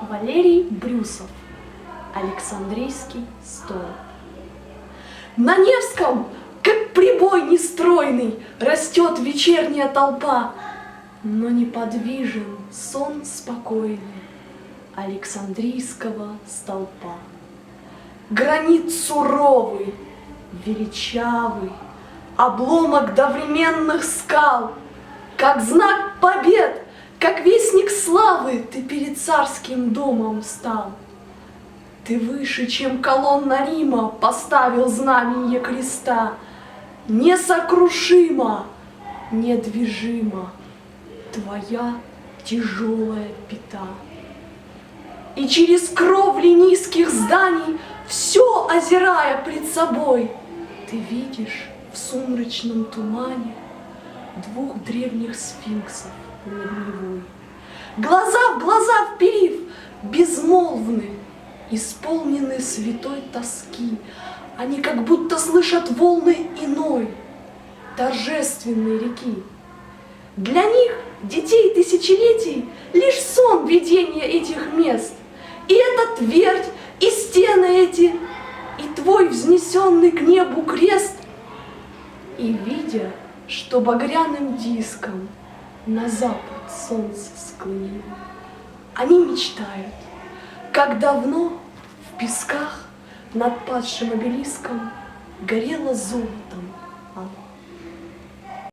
Валерий Брюсов. Александрийский стол. На Невском, как прибой нестройный, растет вечерняя толпа, но неподвижен сон спокойный Александрийского столпа. Гранит суровый, величавый, обломок довременных скал, как знак побед, как вестник славы ты перед царским домом стал. Ты выше, чем колонна Рима, поставил знаменье креста. Несокрушимо, недвижимо твоя тяжелая пята. И через кровли низких зданий, все озирая пред собой, ты видишь в сумрачном тумане двух древних сфинксов над Невой. Глаза в глаза вперив, безмолвны, исполнены святой тоски, они как будто слышат волны иной, торжественной реки. Для них, детей тысячелетий, лишь сон видения этих мест, и эта твердь, и стены эти, и твой взнесенный к небу крест. И видя, что багряным диском на запад солнце склонило, они мечтают, как давно в песках над падшим обелиском горело золотом